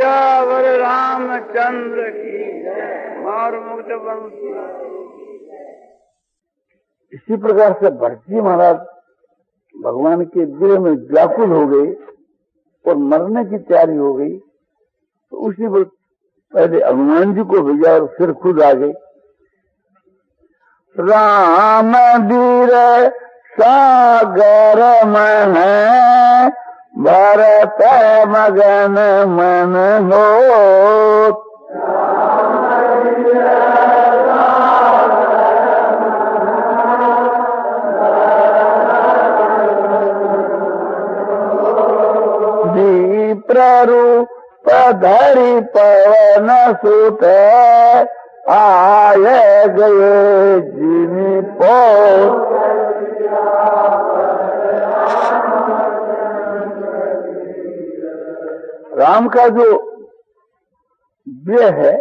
सियावर रामचंद्र की मार मुक्त बंसी। इसी प्रकार से भरत जी महाराज भगवान के दिल में व्याकुल हो गए और मरने की तैयारी हो गई, तो उसी पर पहले हनुमान जी को भेजा और फिर खुद आ गए। राम वीर सागर मन भरत मगन मन हो। प्ररूप धरि पवन सुत आए गए जिनि पोत। राम का जो व्यय है,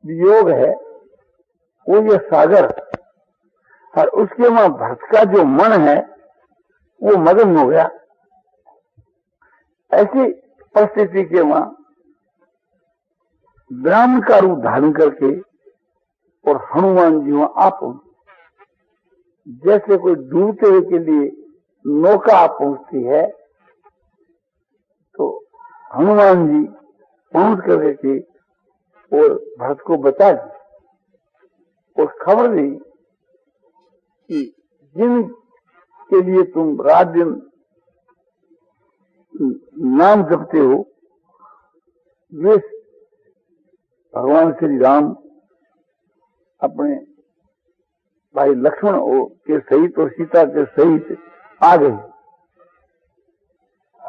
वियोग है, वो ये सागर, और उसके वहां भरत का जो मन है वो मगन हो गया। ऐसी परिस्थिति के वहां ब्राह्मण का रूप धारण करके और हनुमान जी वहां आप जैसे कोई डूबते हुए के लिए नौका आप पहुंचती है, तो हनुमान जी पहुंच करके और भरत को बता दी और खबर दी कि जिन के लिए तुम रात दिन नाम जपते हो, वे भगवान श्री राम अपने भाई लक्ष्मण के सहित और सीता के सहित आ गए।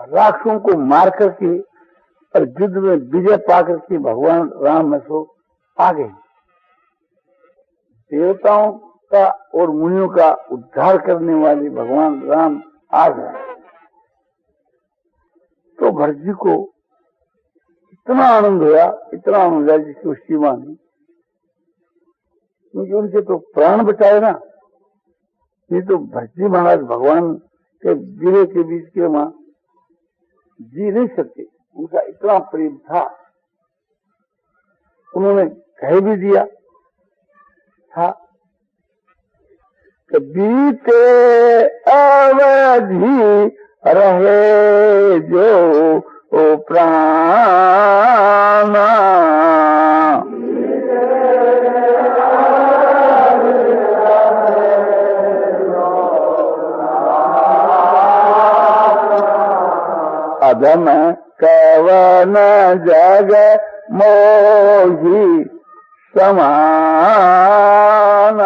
राक्षसों को मार करके और युद्ध में विजय पाकर के भगवान राम सो आ गए। देवताओं का और मुनियों का उद्धार करने वाले भगवान राम आ गए। तो भरत जी को इतना आनंद हुआ, इतना आनंद हुआ जिसकी वो सीमा नहीं, क्योंकि उनके तो प्राण बचाए ना। ये तो भरत जी महाराज भगवान के वीरों के बीच के वहां जी नहीं सकते, उनका इतना प्रेम था। उन्होंने कह भी दिया था कि बीते अवधि रहे जो प्राण, अधम कवन जग मोहि समान।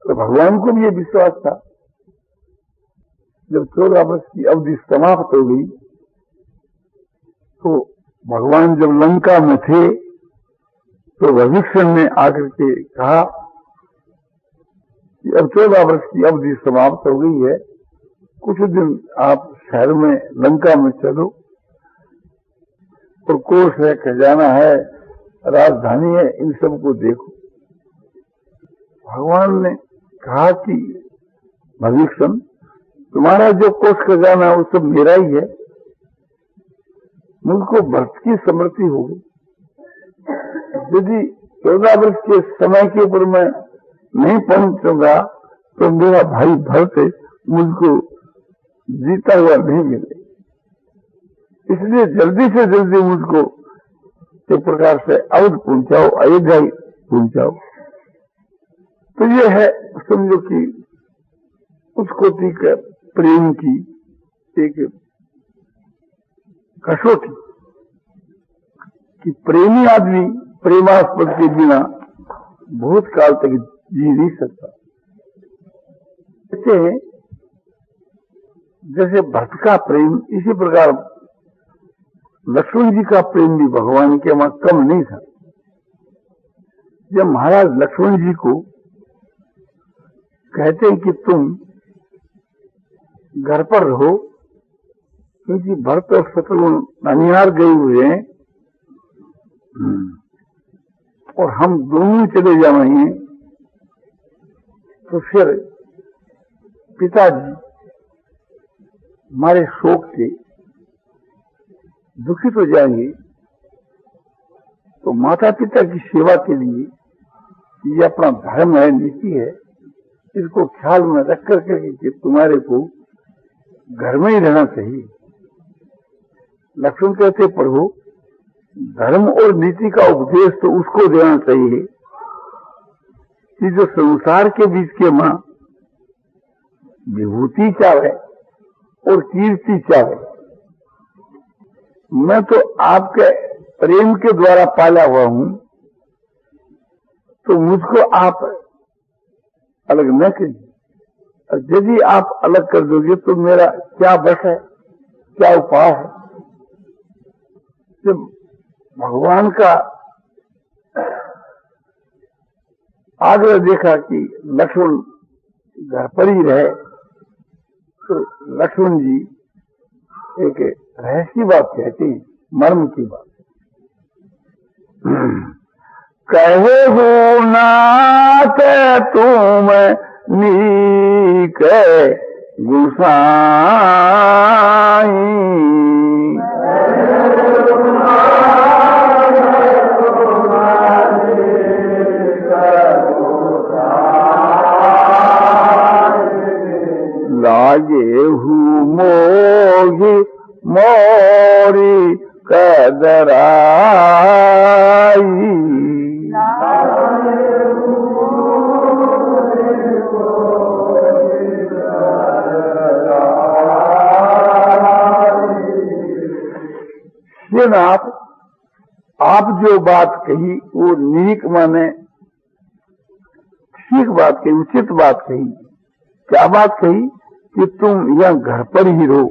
तो भगवान को भी ये विश्वास था। जब 14 वर्ष की अवधि समाप्त हो गई, तो भगवान जब लंका में थे, तो विभीषण ने आकर के कहा कि अब 14 वर्ष की अवधि समाप्त हो गई है, कुछ दिन आप शहर में लंका में चलो, और कोष है, खजाना है, राजधानी है, इन सब को देखो। भगवान ने कहा कि विभीषण, तुम्हारा जो कोष खजाना है वो सब मेरा ही है, मुझको भरत की स्मृति हो गई। यदि 14 वर्ष के समय के ऊपर मैं नहीं पहुंचूंगा तो मेरा भाई भरत मुझको जीता हुआ नहीं मिले, इसलिए जल्दी से जल्दी मुझको एक प्रकार से अवध पहुंचाओ, अयोध्या पहुंचाओ। तो ये है, समझो कि उस कोटि के प्रेम की एक कसौटी कि प्रेमी आदमी प्रेमास्पद के बिना बहुत काल तक जी नहीं सकता। जैसे भक्त का प्रेम, इसी प्रकार लक्ष्मण जी का प्रेम भी भगवान के वहां कम नहीं था। जब महाराज लक्ष्मण जी को कहते हैं कि तुम घर पर रहो, क्योंकि भरत और शत्रुघ्न ननिहाल गए हुए हैं और हम दोनों चले जाएंगे, तो फिर पिताजी हमारे शोक से दुखित हो जाएंगे। तो माता पिता की सेवा के लिए ये अपना धर्म है, नीति है, इसको ख्याल में रख करके कि तुम्हारे को घर में ही रहना चाहिए। लक्ष्मण कहते प्रभु धर्म और नीति का उपदेश तो उसको देना चाहिए कि जो संसार के बीच के मां विभूति चाहे और कीर्ति चाहे। मैं तो आपके प्रेम के द्वारा पाला हुआ हूं, तो मुझको आप अलग न कीजिए। और यदि आप अलग कर दोगे तो मेरा क्या बस है, क्या उपाय है। जब भगवान का आग्रह देखा कि लक्ष्मण घर पर ही रहे, तो लक्ष्मण जी एक रहस्य की बात कहते हैं, मर्म की बात। कहे हो नाथ तुम नीक गुसाई, लागे हूँ मोगी मोरी कदराई। नाथ आप जो बात कही वो नीक माने ठीक बात कही, उचित बात कही। क्या बात कही कि तुम यह घर पर ही रहो,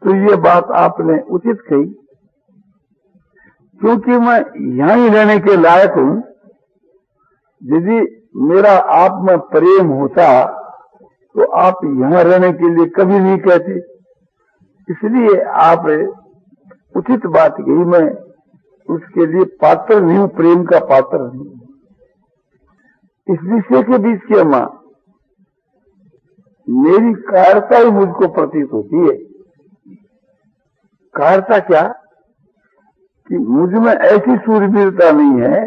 तो ये बात आपने उचित कही, क्योंकि मैं यहां ही रहने के लायक हूं। यदि मेरा आप में प्रेम होता तो आप यहां रहने के लिए कभी नहीं कहते। इसलिए आप उचित बात कही, मैं उसके लिए पात्र नहीं हूं, प्रेम का पात्र नहीं। इस विषय के बीच की मां मेरी कायरता ही मुझको प्रतीत होती है। कायरता क्या कि मुझ में ऐसी सूरवीरता नहीं है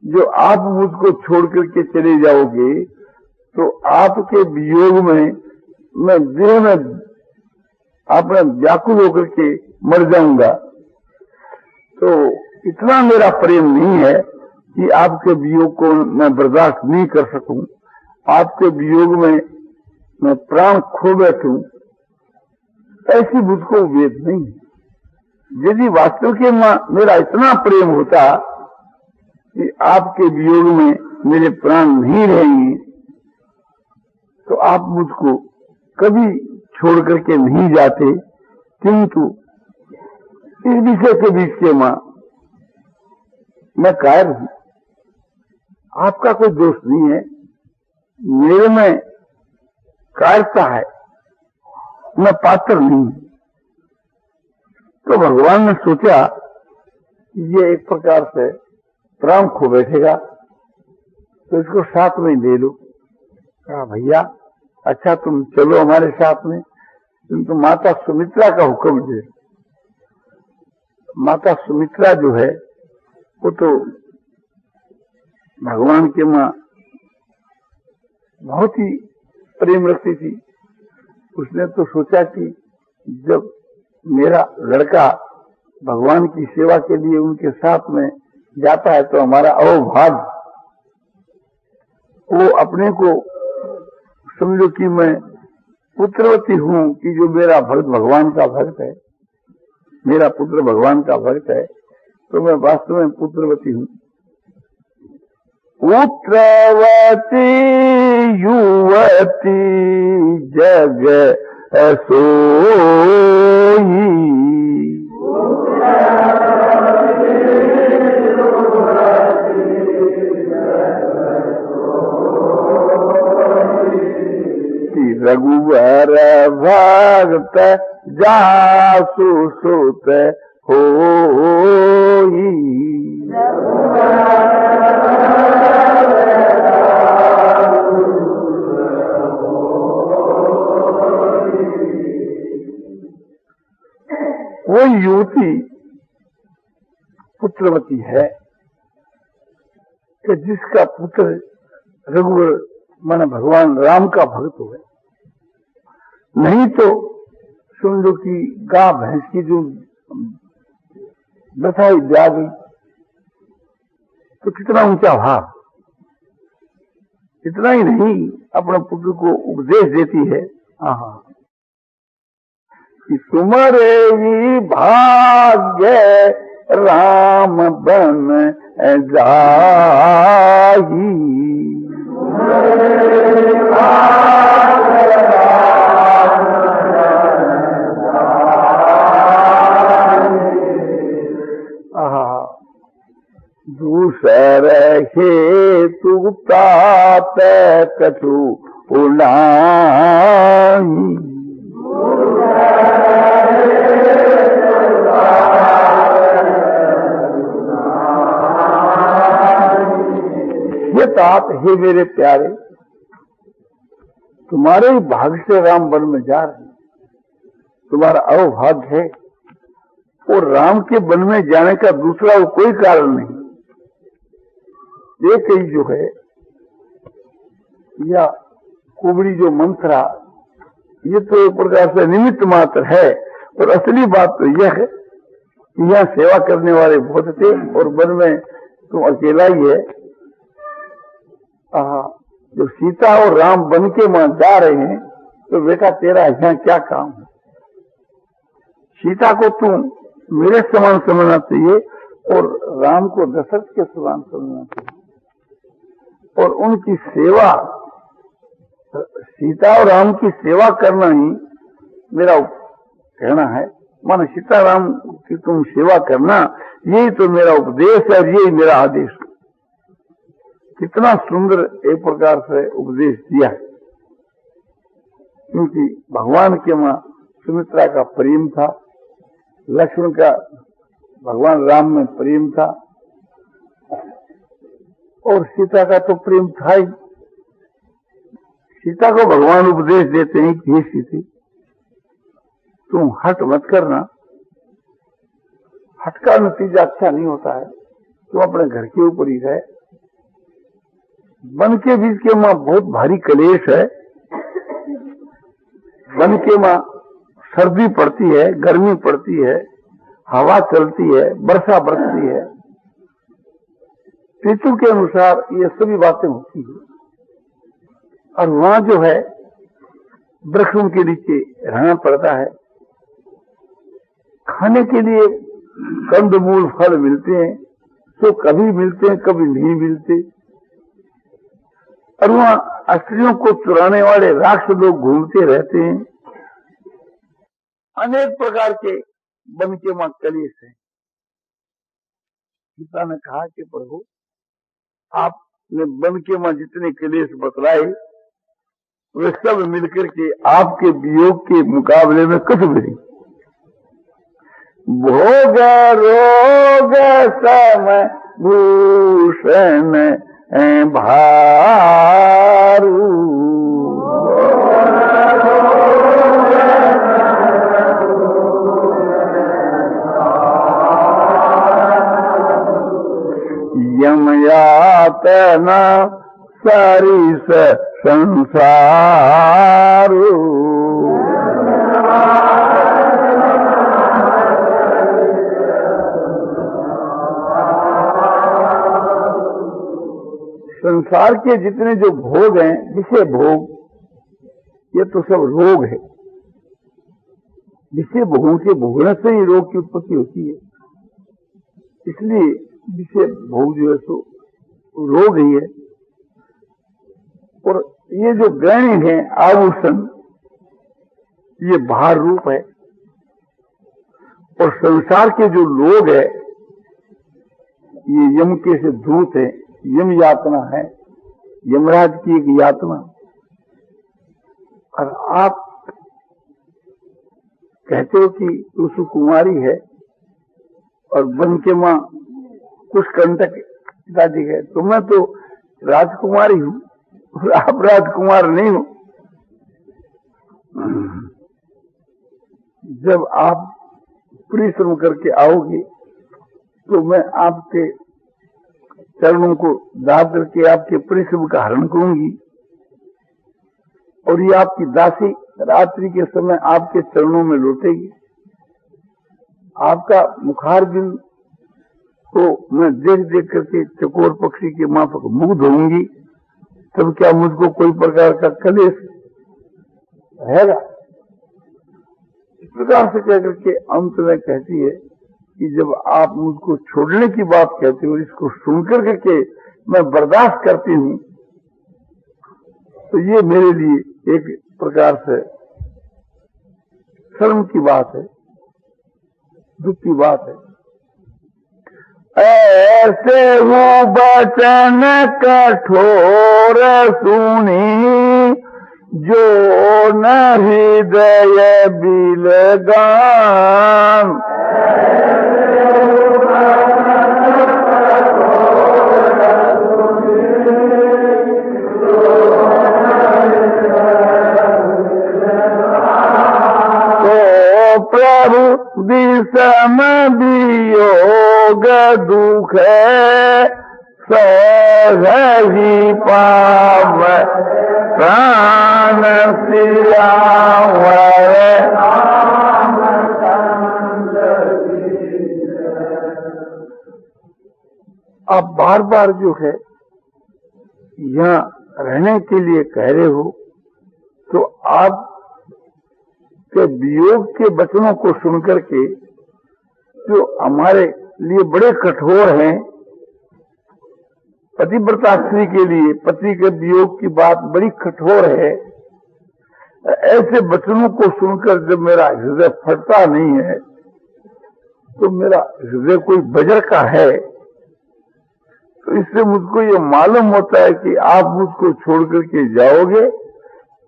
जो आप मुझको छोड़ करके चले जाओगे तो आपके वियोग में मैं देह में अपना व्याकुल होकर के मर जाऊंगा। तो इतना मेरा प्रेम नहीं है कि आपके वियोग को मैं बर्दाश्त नहीं कर सकूं, आपके वियोग में मैं प्राण खो बैठूं, ऐसी मुझको वेद नहीं है। यदि वास्तव के मेरा इतना प्रेम होता कि आपके वियोग में मेरे प्राण नहीं रहेंगे तो आप मुझको कभी छोड़ करके नहीं जाते। किंतु इस विषय के बीच के मां मैं कायर हूं, आपका कोई दोष नहीं है, मेरे में कायरता है, मैं पात्र नहीं। तो भगवान ने सोचा ये एक प्रकार से प्राण खो बैठेगा तो इसको साथ में ले लो। कहा भैया अच्छा तुम चलो हमारे साथ में। किंतु माता सुमित्रा का हुक्म दे। माता सुमित्रा जो है वो तो भगवान के मां बहुत ही प्रेम रखती थी। उसने तो सोचा कि जब मेरा लड़का भगवान की सेवा के लिए उनके साथ में जाता है तो हमारा अवभाग्य। वो अपने को समझो कि मैं पुत्रवती हूं कि जो मेरा भक्त भगवान का भक्त है, मेरा पुत्र भगवान का भक्त है, तो मैं वास्तव में पुत्रवती हूं। पुत्रवती युवती जग सोई, रघुवर भक्त जासु सुत होई। चित्रवती है कि जिसका पुत्र रघुवर माने भगवान राम का भक्त हुए। नहीं तो समझो कि गाय भैंस की जो दशाई जा गई तो कितना ऊंचा भाव। इतना ही नहीं, अपने पुत्र को उपदेश देती है कि तुम्हारे ही भाग्य राम बन जाही। दूसर हेतु ताप कछु उनाही। ये तात हे मेरे प्यारे, तुम्हारे ही भाग्य से राम वन में जा रहे, तुम्हारा अवभाग्य है। और राम के वन में जाने का दूसरा कोई कारण नहीं। एक ही जो है या कुबड़ी जो मंत्रा, ये तो एक प्रकार से निमित्त मात्र है। और असली बात तो यह है कि यहाँ सेवा करने वाले बहुत थे और वन में तुम अकेला ही है। जब सीता और राम बन के वहां जा रहे हैं तो बेटा तेरा यहाँ क्या काम है? सीता को तुम मेरे समान समझना चाहिए और राम को दशरथ के समान समझना चाहिए। और उनकी सेवा, सीता और राम की सेवा करना ही मेरा कहना है। मानो सीता राम की तुम सेवा करना, यही तो मेरा उपदेश है और यही मेरा आदेश है। कितना सुंदर एक प्रकार से उपदेश दिया है। क्योंकि भगवान के मां सुमित्रा का प्रेम था, लक्ष्मण का भगवान राम में प्रेम था और सीता का तो प्रेम था ही। सीता को भगवान उपदेश देते हैं कि हे सीता, तुम हट मत करना। हट का नतीजा अच्छा नहीं होता है। तुम अपने घर के ऊपर ही रहे। वन के बीच के मां बहुत भारी कलेश है। वन के मां सर्दी पड़ती है, गर्मी पड़ती है, हवा चलती है, वर्षा बरसती है। ऋतु के अनुसार ये सभी बातें होती है। और वहां जो है वृक्षों के नीचे रहना पड़ता है। खाने के लिए कंदमूल फल मिलते हैं तो कभी मिलते हैं, कभी नहीं मिलते। और वहां स्त्रियों को चुराने वाले राक्षस लोग घूमते रहते हैं। अनेक प्रकार के वन के वहां कलेश है। सीता ने कहा कि प्रभु, आपने वन के वहां जितने कलेश बतलाए वे सब मिलकर के आपके वियोग के मुकाबले में कुछ भी नहीं। भोग रोग समय भूषण भारू। यम यातना सरिस संसारू। संसार के जितने जो भोग हैं, विषय भोग, ये तो सब रोग है। विषय भोगों के भोगने से ही रोग की उत्पत्ति होती है। इसलिए विषय भोग जो है सो रोग ही है। और ये जो गहने हैं, आभूषण, ये भार रूप है। और संसार के जो लोग है, ये यम के से दूत है। यम यातना है, यमराज की एक यातना। और आप कहते हो कि तू सुकुमारी है और वन के मां कुछ कंटक पिताजी है। तो मैं तो राजकुमारी हूं और आप राजकुमार नहीं हो। जब आप परिश्रम करके आओगे तो मैं आपके चरणों को दाब करके आपके परिश्रम का हरण करूंगी, और ये आपकी दासी रात्रि के समय आपके चरणों में लौटेगी। आपका मुखार बिंद तो मैं देख देख करके चकोर पक्षी के माफक मुग्ध होंगी, तब क्या मुझको कोई प्रकार का कलेश रहेगा? इस प्रकार से कहकर के अंत में कहती है कि जब आप मुझको छोड़ने की बात कहते हो, इसको सुनकर करके मैं बर्दाश्त करती हूँ, तो ये मेरे लिए एक प्रकार से शर्म की बात है, दुख की बात है। ऐसे वो वचन कठोर सुनी, जो न हृदय बिलगान। प्रभु विषम वियोग दुख सहहि पाव प्राण सियावर। आप बार बार जो है यहाँ रहने के लिए कह रहे हो, तो आप के वियोग के वचनों को सुनकर के जो हमारे लिए बड़े कठोर हैं, पतिव्रता स्त्री के लिए पति के वियोग की बात बड़ी कठोर है। ऐसे वचनों को सुनकर जब मेरा हृदय फटता नहीं है, तो मेरा हृदय कोई वज्र का है, तो इससे मुझको ये मालूम होता है कि आप मुझको छोड़ करके जाओगे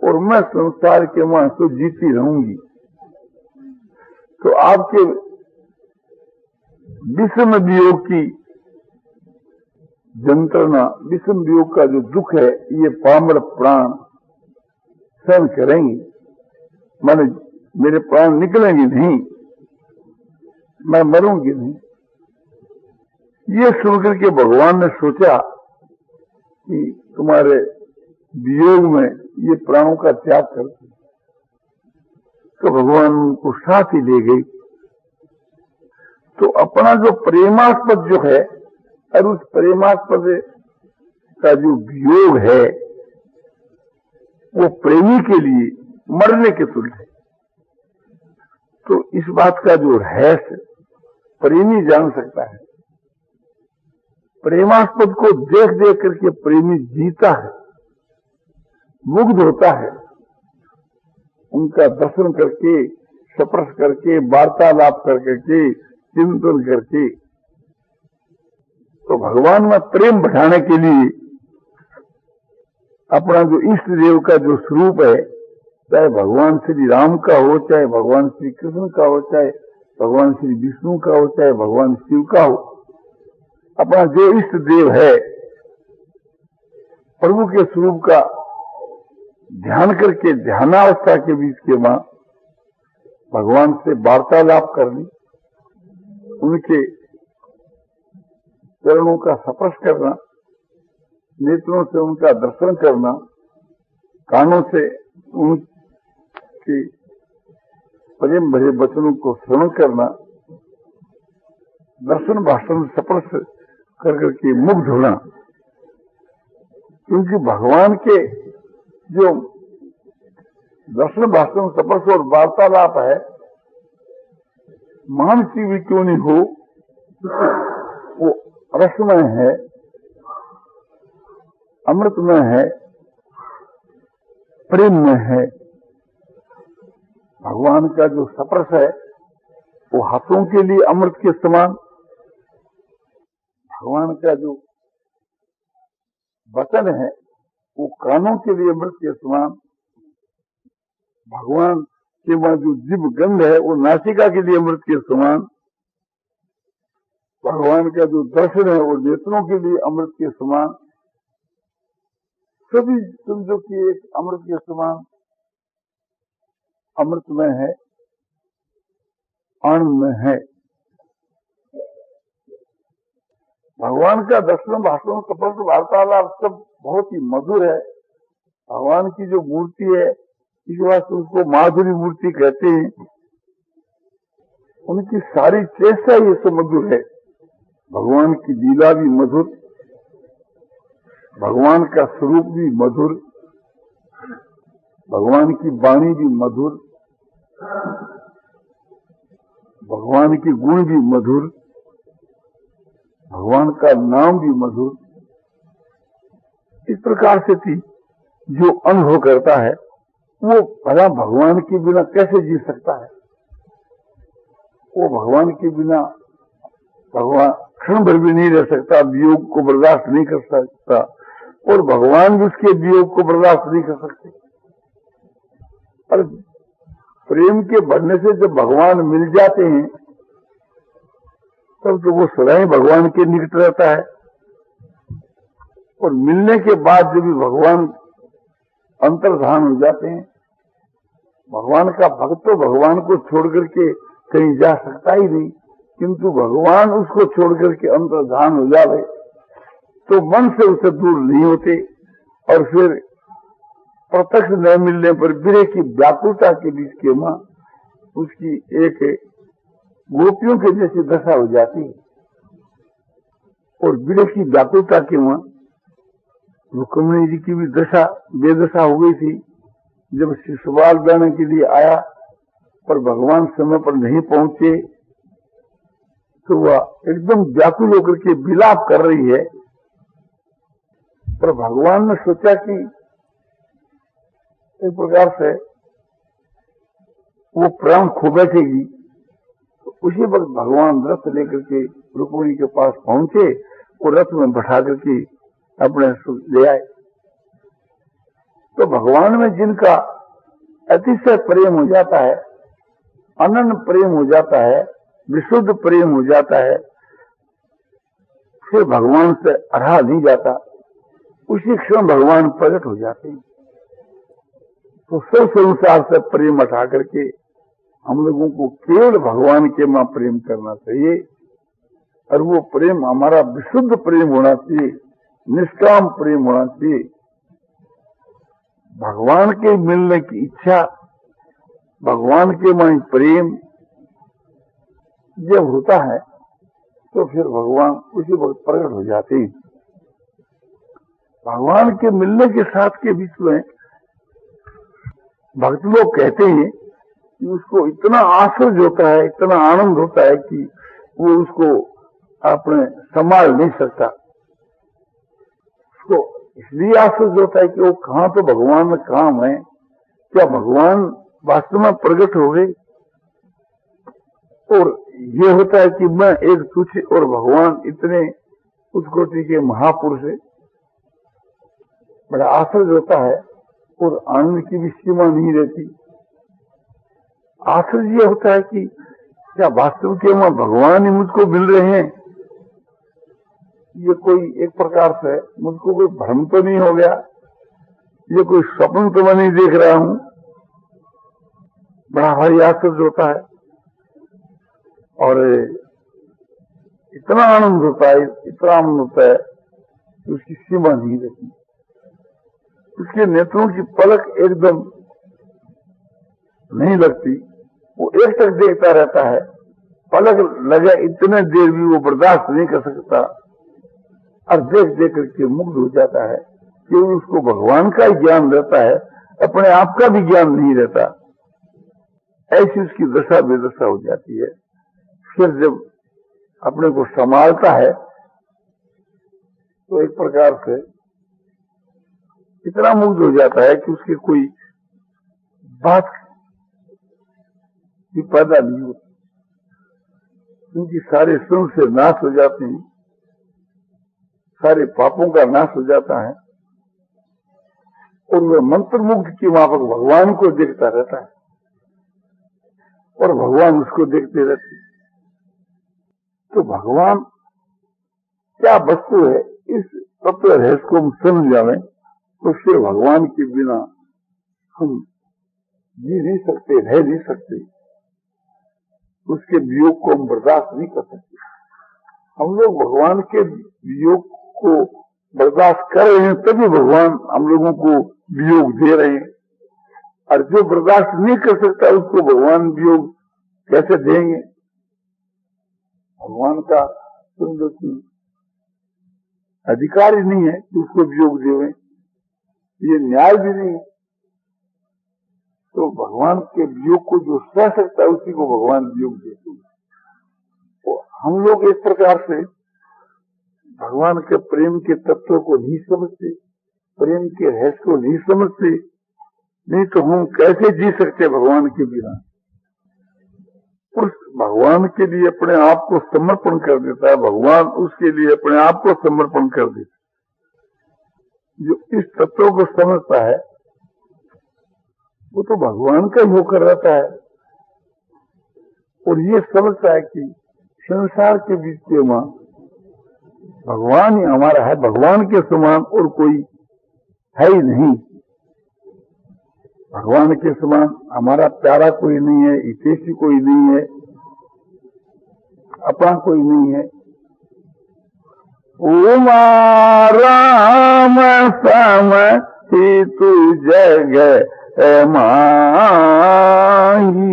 और मैं संसार के वहां तो जीती रहूंगी। तो आपके विषम वियोग की यंत्रणा, विषम वियोग का जो दुख है, ये पामर प्राण सहन करेंगे, माने मेरे प्राण निकलेंगे नहीं, मैं मरूंगी नहीं। ये सुनकर के भगवान ने सोचा कि तुम्हारे वियोग में ये प्राणों का त्याग करते, तो भगवान उनको साथ ही ले गई। तो अपना जो प्रेमास्पद जो है, और उस प्रेमास्पद का जो वियोग है, वो प्रेमी के लिए मरने के तुल्य है। तो इस बात का जो रहस्य प्रेमी जान सकता है। प्रेमास्पद को देख देख करके प्रेमी जीता है, मुग्ध होता है, उनका दर्शन करके, स्पर्श करके, वार्तालाप करके, चिंतन करके। तो भगवान में प्रेम बढ़ाने के लिए अपना जो इष्ट देव का जो स्वरूप है, चाहे भगवान श्री राम का हो, चाहे भगवान श्री कृष्ण का हो, चाहे भगवान श्री विष्णु का हो, चाहे भगवान शिव का हो, अपना जो इष्ट देव है, प्रभु के स्वरूप का ध्यान करके ध्यानावस्था के बीच के मां भगवान से वार्तालाप करनी, उनके चरणों का स्पर्श करना, नेत्रों से उनका दर्शन करना, कानों से उनके प्रेम भरे वचनों को श्रवण करना, दर्शन भाषण स्पर्श कर करके मुग्ध होना। क्योंकि भगवान के जो दर्शन भाषण स्पर्श और वार्तालाप है, मानसी भी क्यों नहीं हो, वो रसमय है, अमृतमय है, प्रेम में है। भगवान का जो स्पर्श है वो हाथों के लिए अमृत के समान, भगवान का जो वचन है वो कानों के लिए अमृत के समान, भगवान के वहां जो जीव गंध है वो नासिका के लिए अमृत के समान, भगवान का जो दर्शन है वो नेत्रों के लिए अमृत के समान, सभी समझो कि एक अमृत के समान अमृतमय है, आनंद में है। भगवान का दर्शन, भाषण, कपट, वार्तालाप सब बहुत ही मधुर है। भगवान की जो मूर्ति है, इस वास्ते उसको माधुरी मूर्ति कहते हैं। उनकी सारी चेष्टा ये सब मधुर है। भगवान की लीला भी मधुर, भगवान का स्वरूप भी मधुर, भगवान की वाणी भी मधुर, भगवान के गुण भी मधुर, भगवान का नाम भी मधुर। इस प्रकार से थी जो अनुभव करता है वो भला भगवान के बिना कैसे जी सकता है। वो भगवान के बिना भगवान क्षण भर भी नहीं रह सकता, वियोग को बर्दाश्त नहीं कर सकता, और भगवान भी उसके वियोग को बर्दाश्त नहीं कर सकते। और प्रेम के बढ़ने से जब भगवान मिल जाते हैं तब तो वो सदा ही भगवान के निकट रहता है। और मिलने के बाद जब भी भगवान अंतर्धान हो जाते हैं, भगवान का भक्त तो भगवान को छोड़ करके कहीं जा सकता ही नहीं, किंतु भगवान उसको छोड़ करके अंतर्धान हो जावे तो मन से उसे दूर नहीं होते। और फिर प्रत्यक्ष न मिलने पर विरह की व्याकुलता के बीच के मां उसकी एक गोपियों के जैसी दशा हो जाती है। और विरह की व्याकुलता के मां रुक्मिणी जी की भी दशा बेदशा हो गई थी। जब शिशुपाल देने के लिए आया पर भगवान समय पर नहीं पहुंचे तो वह एकदम व्याकुल होकर के विलाप कर रही है। पर भगवान ने सोचा कि एक प्रकार से वो प्राण खो बैठेगी, तो उसी वक्त भगवान रथ लेकर के रुक्मिणी के पास पहुंचे और रथ में बैठा करके अपने ले आए। तो भगवान में जिनका अतिशय प्रेम हो जाता है, अनन्य प्रेम हो जाता है, विशुद्ध प्रेम हो जाता है, फिर भगवान से रहा नहीं जाता, उसी क्षण भगवान प्रकट हो जाते हैं। तो सब संसार से प्रेम हटा करके हम लोगों को केवल भगवान के मां प्रेम करना चाहिए। और वो प्रेम हमारा विशुद्ध प्रेम होना चाहिए, निष्काम प्रेम होना चाहिए। भगवान के मिलने की इच्छा, भगवान के मां प्रेम जब होता है तो फिर भगवान उसी वक्त प्रकट हो जाते हैं। भगवान के मिलने के साथ के बीच में भक्त लोग कहते हैं कि उसको इतना आश्चर्य होता है, इतना आनंद होता है कि वो उसको अपने संभाल नहीं सकता। उसको इसलिए आश्चर्य होता है कि वो कहाँ तो भगवान में काम है, क्या भगवान वास्तव में प्रकट हो गए। और ये होता है कि मैं एक तुच्छ और भगवान इतने उस कोटि के महापुरुष है, बड़ा आश्चर्य होता है। और आनंद की भी सीमा नहीं रहती। आश्चर्य ये होता है कि क्या वास्तव के वहां भगवान ही मुझको मिल रहे हैं। ये कोई एक प्रकार से मुझको कोई भ्रम तो नहीं हो गया, ये कोई स्वप्न तो मैं नहीं देख रहा हूं। बड़ा भारी आश्चर्य होता है और इतना आनंद होता है, इतना आनंद होता है कि उसकी सीमा नहीं रहती। उसके नेत्रों की पलक एकदम नहीं लगती, वो एक तक देखता रहता है। पलक लगे इतने देर भी वो बर्दाश्त नहीं कर सकता और देख देख करके मुग्ध हो जाता है कि उसको भगवान का ही ज्ञान रहता है, अपने आप का भी ज्ञान नहीं रहता। ऐसी उसकी दशा बेदशा हो जाती है। फिर जब अपने को संभालता है तो एक प्रकार से इतना मुग्ध हो जाता है कि उसकी कोई बात भी पैदा नहीं होती, क्योंकि सारे सुख से नाश हो जाते हैं, सारे पापों का नाश हो जाता है और वह मंत्र मुग्ध की माफक भगवान को देखता रहता है और भगवान उसको देखते रहते हैं। तो भगवान क्या वस्तु है, इस तत्व रहस्य को हम समझ जाएं तो फिर भगवान के बिना हम जी नहीं सकते, रह नहीं सकते, उसके वियोग को हम बर्दाश्त नहीं कर सकते। हम लोग भगवान के वियोग को बर्दाश्त कर रहे हैं, तभी भगवान हम लोगों को वियोग दे रहे हैं। और जो बर्दाश्त नहीं कर सकता उसको भगवान वियोग कैसे देंगे? भगवान का समझो कि अधिकार ही नहीं है कि उसको वियोग देवे, ये न्याय भी नहीं है। तो भगवान के वियोग को जो सह सकता है उसी को भगवान वियोग देते हैं। तो हम लोग इस प्रकार से भगवान के प्रेम के तत्व को नहीं समझते, प्रेम के रहस्य को नहीं समझते, नहीं तो हम कैसे जी सकते भगवान के बिना? उस भगवान के लिए अपने आप को समर्पण कर देता है, भगवान उसके लिए अपने आप को समर्पण कर देता है। जो इस तत्व को समझता है वो तो भगवान का ही होकर रहता है, और ये समझता है कि संसार के बीच में भगवान ही हमारा है, भगवान के समान और कोई है ही नहीं। भगवान के समान हमारा प्यारा कोई नहीं है, हितैषी कोई नहीं है, अपना कोई नहीं है। उमा राम सम तू जग माही,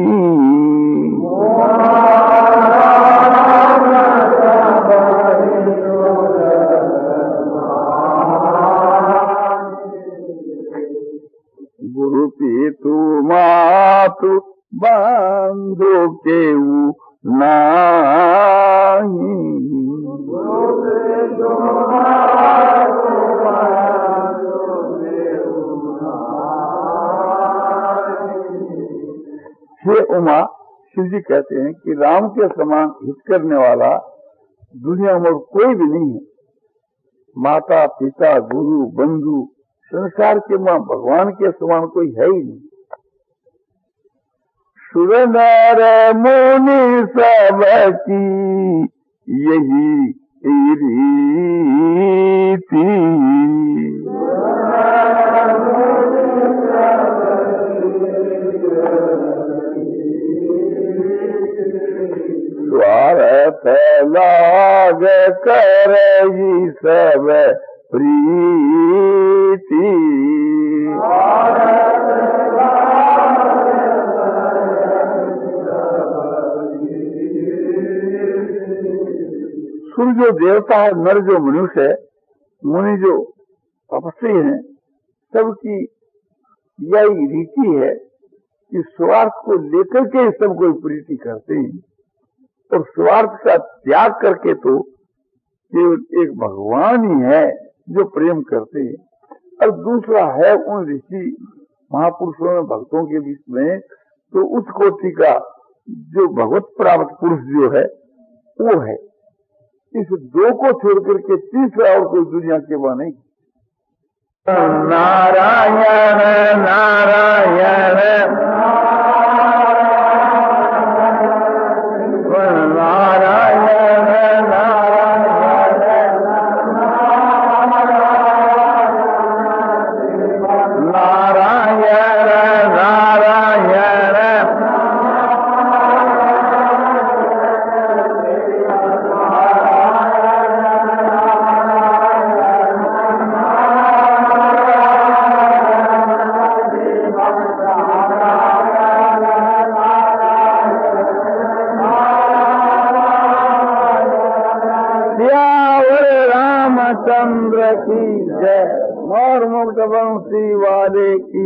गुरु पितु मातु बंधु केऊ नाही, हे उमा, शिव जी कहते हैं कि राम के समान हित करने वाला दुनिया में कोई भी नहीं है। माता पिता गुरु बंधु संसार के मां भगवान के समान कोई है ही नहीं। सुर नर मुनि सब की यही रीति, स्वार्थ लाग करई सब प्रीति, सुर जो देवता है, नर जो मनुष्य है, मुनि जो तपस्वी हैं, सबकी यही रीति है कि स्वार्थ को लेकर के सब कोई प्रीति करते हैं, और स्वार्थ का त्याग करके तो केवल एक भगवान ही है जो प्रेम करते हैं। और दूसरा है उन ऋषि महापुरुषों में भक्तों के बीच में, तो उस कोटि का जो भगवत प्राप्त पुरुष जो है वो है। इस दो को छोड़ करके तीसरा और कोई दुनिया के वहां नहीं। नारायण नारायण रामचंद्र की जय, मोर मुक्त बंसी वाले की